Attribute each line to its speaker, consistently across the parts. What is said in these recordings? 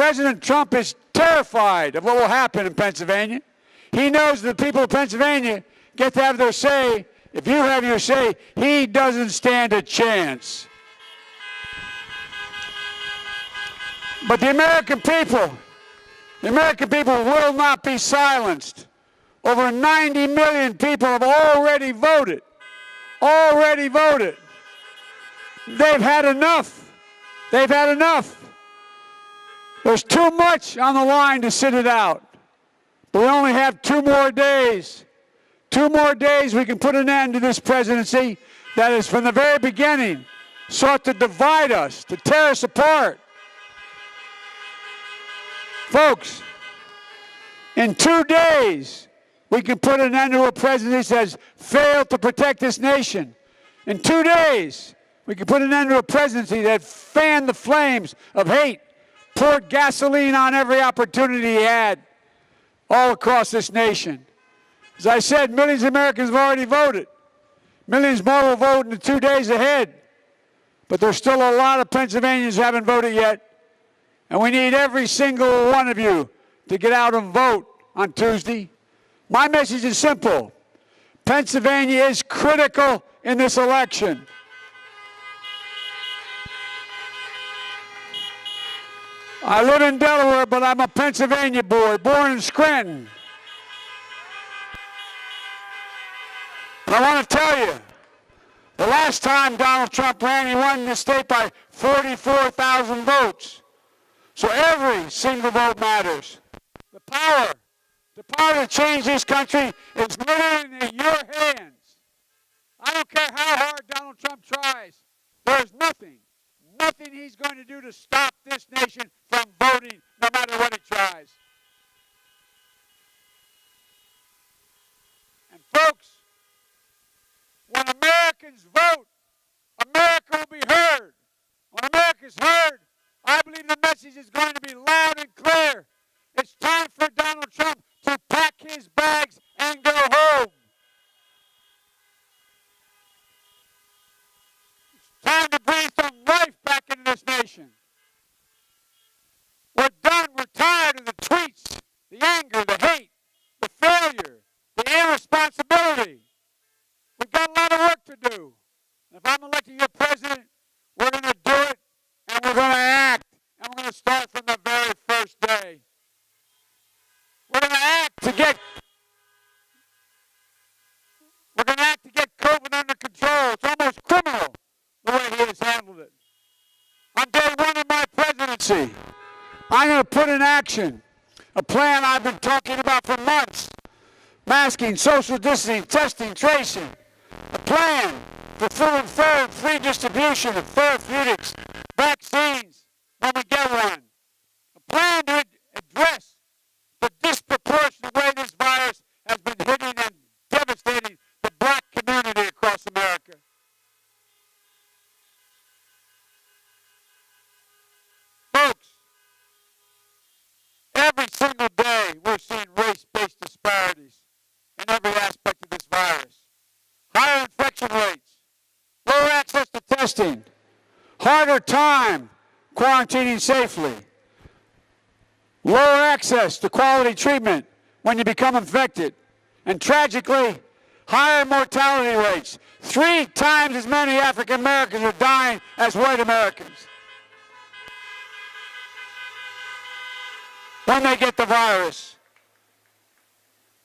Speaker 1: President Trump is terrified of what will happen in Pennsylvania. He knows the people of Pennsylvania get to have their say. If you have your say, he doesn't stand a chance. But the American people will not be silenced. Over 90 million people have already voted. Already voted. They've had enough. They've had enough. There's too much on the line to sit it out. But we only have 2 more days. 2 more days we can put an end to this presidency that has from the very beginning sought to divide us, to tear us apart. Folks, in 2 days, we can put an end to a presidency that has failed to protect this nation. In 2 days, we can put an end to a presidency that fanned the flames of hate, poured gasoline on every opportunity he had all across this nation. As I said, millions of Americans have already voted. Millions more will vote in the 2 days ahead. But there's still a lot of Pennsylvanians who haven't voted yet. And we need every single one of you to get out and vote on Tuesday. My message is simple. Pennsylvania is critical in this election. I live in Delaware, but I'm a Pennsylvania boy, born in Scranton. And I want to tell you, the last time Donald Trump ran, he won the state by 44,000 votes. So every single vote matters. The power to change this country is literally in your hands. I don't care how hard Donald Trump tries. There's nothing he's going to do to stop this nation from voting, no matter what he tries. And folks, when Americans vote, America will be heard. When America's heard, I believe the message is going to be loud and clear. It's time for Donald Trump to pack his bags and go home. It's time to breathe some life back into this nation. We're done. We're tired of the tweets, the anger, the hate, the failure, the irresponsibility. We've got a lot of work to do. If I'm elected your president, we're going to do it, and we're going to act, and we're going to start from the very first day. We're going to act to get COVID under control. It's almost criminal the way he has handled it. On day 1 of my presidency, I'm going to put in action a plan I've been talking about for months. Masking, social distancing, testing, tracing. A plan for full and fair free distribution of therapeutics, vaccines, when we get one. A plan to address the disproportionate way this virus has been hitting and devastating the black community across America. Folks, every single day we're seeing race-based disparities in every aspect of this virus. Higher infection rates, lower access to testing, harder time quarantining safely, lower access to quality treatment when you become infected, and tragically, higher mortality rates. 3 times as many African Americans are dying as white Americans when they get the virus.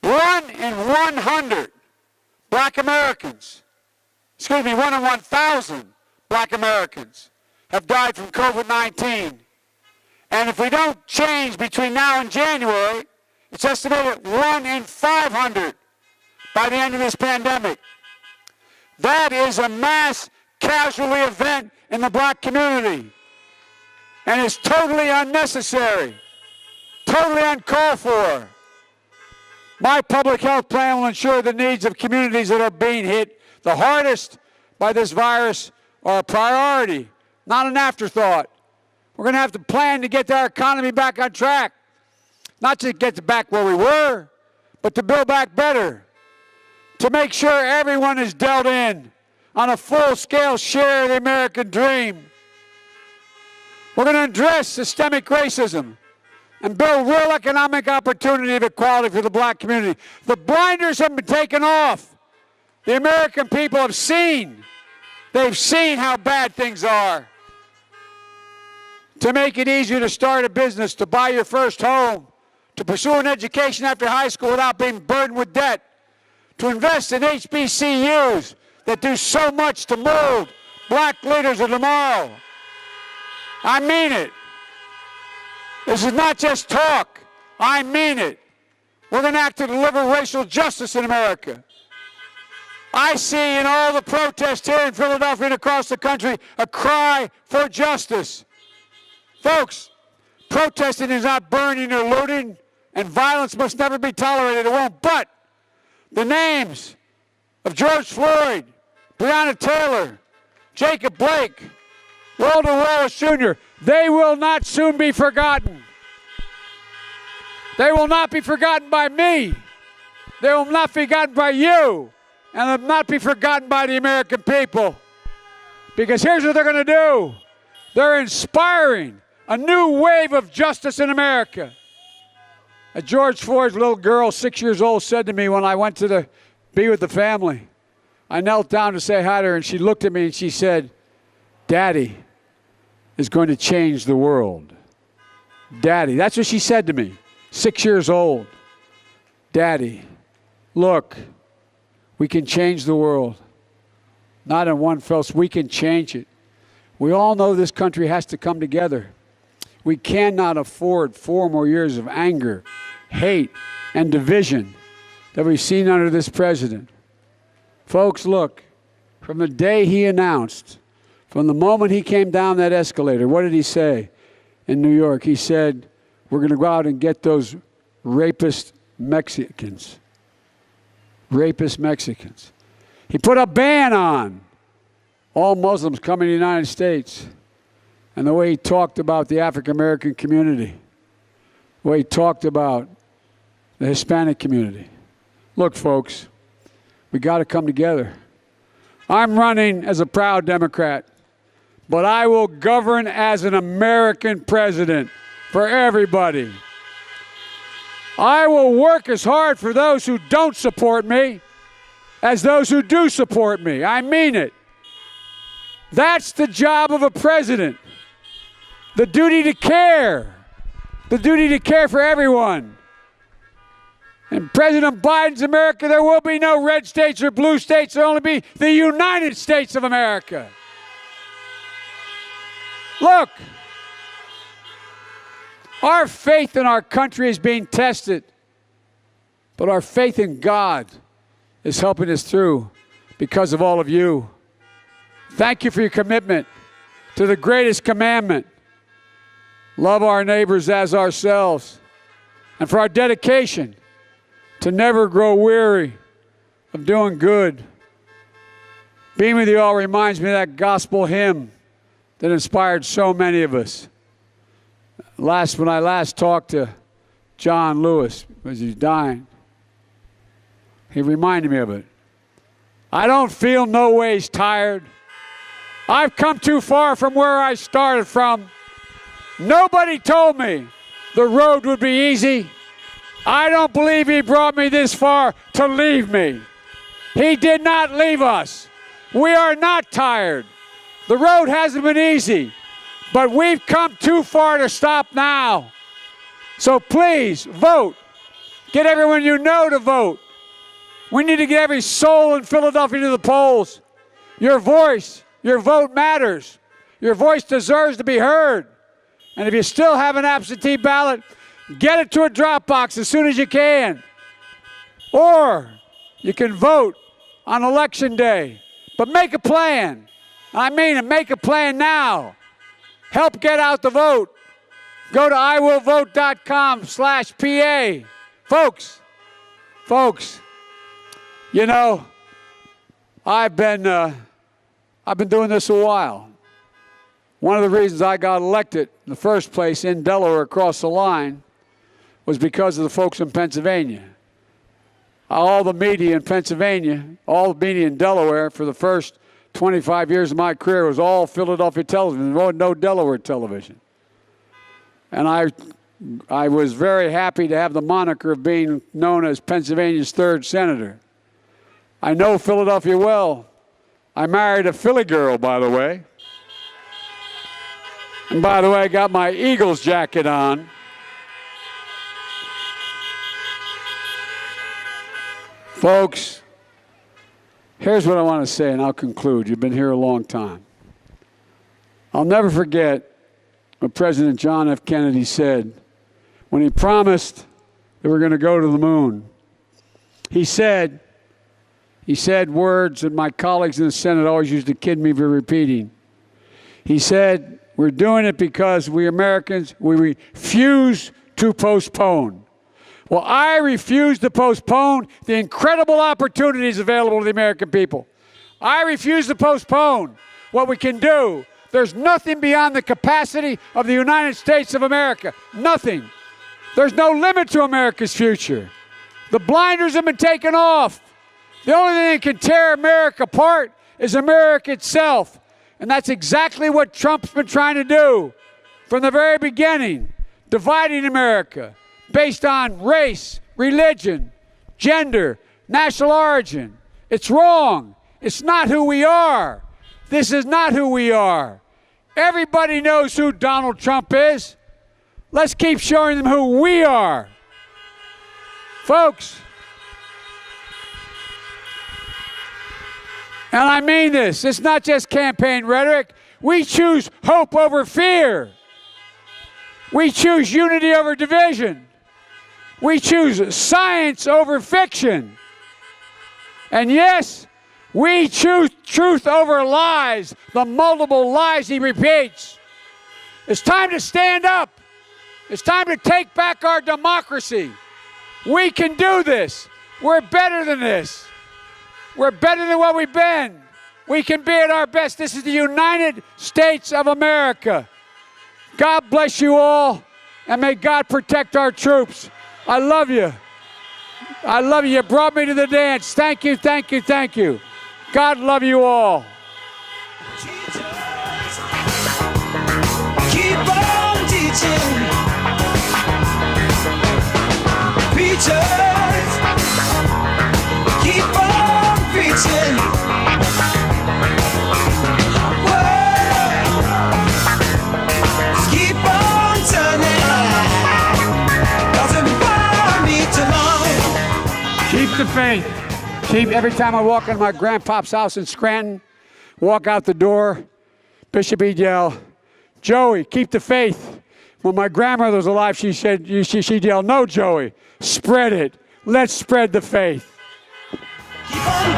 Speaker 1: 1 in 100 black Americans, 1 in 1,000 black Americans have died from COVID-19. And if we don't change between now and January, it's estimated 1 in 500 by the end of this pandemic. That is a mass casualty event in the black community. And it's totally unnecessary, totally uncalled for. My public health plan will ensure the needs of communities that are being hit the hardest by this virus are a priority, not an afterthought. We're going to have to plan to get our economy back on track. Not to get back where we were, but to build back better. To make sure everyone is dealt in on a full-scale share of the American dream. We're going to address systemic racism, and build real economic opportunity of equality for the black community. The blinders have been taken off. The American people have seen. They've seen how bad things are. To make it easier to start a business, to buy your first home, to pursue an education after high school without being burdened with debt, to invest in HBCUs that do so much to mold black leaders of tomorrow. I mean it. This is not just talk. I mean it. We're going to act to deliver racial justice in America. I see in all the protests here in Philadelphia and across the country a cry for justice. Folks, protesting is not burning or looting, and violence must never be tolerated. It won't. But the names of George Floyd, Breonna Taylor, Jacob Blake, Walter Wallace Jr., they will not soon be forgotten. They will not be forgotten by me. They will not be forgotten by you. And they'll not be forgotten by the American people. Because here's what they're going to do. They're inspiring a new wave of justice in America. A George Floyd's little girl, 6 years old, said to me when I went to be with the family, I knelt down to say hi to her, and she looked at me and she said, "Daddy is going to change the world." Daddy, that's what she said to me, 6 years old. Daddy, look, we can change the world. Not in one fell swoop, we can change it. We all know this country has to come together. We cannot afford 4 more years of anger, hate, and division that we've seen under this president. Folks, look, from the day he announced, from the moment he came down that escalator, what did he say in New York? He said, we're going to go out and get those rapist Mexicans. Rapist Mexicans. He put a ban on all Muslims coming to the United States. And the way he talked about the African American community, the way he talked about the Hispanic community. Look, folks, we got to come together. I'm running as a proud Democrat, but I will govern as an American president for everybody. I will work as hard for those who don't support me as those who do support me. I mean it. That's the job of a president. The duty to care. The duty to care for everyone. In President Biden's America, there will be no red states or blue states. There will only be the United States of America. Look, our faith in our country is being tested, but our faith in God is helping us through because of all of you. Thank you for your commitment to the greatest commandment. Love our neighbors as ourselves. And for our dedication to never grow weary of doing good. Being with you all reminds me of that gospel hymn that inspired so many of us. When I last talked to John Lewis, as he's dying, he reminded me of it. I don't feel no ways tired. I've come too far from where I started from. Nobody told me the road would be easy. I don't believe he brought me this far to leave me. He did not leave us. We are not tired. The road hasn't been easy, but we've come too far to stop now. So please vote. Get everyone you know to vote. We need to get every soul in Philadelphia to the polls. Your voice, your vote matters. Your voice deserves to be heard. And if you still have an absentee ballot, get it to a drop box as soon as you can. Or you can vote on Election Day. But make a plan. I mean it, make a plan now. Help get out the vote. Go to iwillvote.com/PA. Folks, you know, I've been doing this a while. One of the reasons I got elected in the first place in Delaware across the line was because of the folks in Pennsylvania. All the media in Pennsylvania, all the media in Delaware for the first 25 years of my career was all Philadelphia television. There was no Delaware television. And I I was very happy to have the moniker of being known as Pennsylvania's 3rd senator. I know Philadelphia well. I married a Philly girl, by the way. And by the way, I got my Eagles jacket on. Folks, here's what I want to say, and I'll conclude. You've been here a long time. I'll never forget what President John F. Kennedy said when he promised that we're going to go to the moon. He said words that my colleagues in the Senate always used to kid me for repeating. He said, we're doing it because we Americans, we refuse to postpone. Well, I refuse to postpone the incredible opportunities available to the American people. I refuse to postpone what we can do. There's nothing beyond the capacity of the United States of America. Nothing. There's no limit to America's future. The blinders have been taken off. The only thing that can tear America apart is America itself. And that's exactly what Trump's been trying to do from the very beginning, dividing America based on race, religion, gender, national origin. It's wrong. It's not who we are. This is not who we are. Everybody knows who Donald Trump is. Let's keep showing them who we are. Folks, and I mean this, it's not just campaign rhetoric. We choose hope over fear. We choose unity over division. We choose science over fiction. And yes, we choose truth over lies, the multiple lies he repeats. It's time to stand up. It's time to take back our democracy. We can do this. We're better than this. We're better than what we've been. We can be at our best. This is the United States of America. God bless you all, and may God protect our troops. I love you. I love you. You brought me to the dance. Thank you, thank you, thank you. God love you all.
Speaker 2: Teachers, keep on teaching. Preachers, keep on preaching. World, keep on turning. Doesn't bother me too long.
Speaker 1: Keep the faith. Every time I walk into my grandpop's house in Scranton, walk out the door, Bishop he'd yell, Joey, keep the faith. When my grandmother was alive, she'd yell, no, Joey, spread it. Let's spread the faith.
Speaker 2: Keep on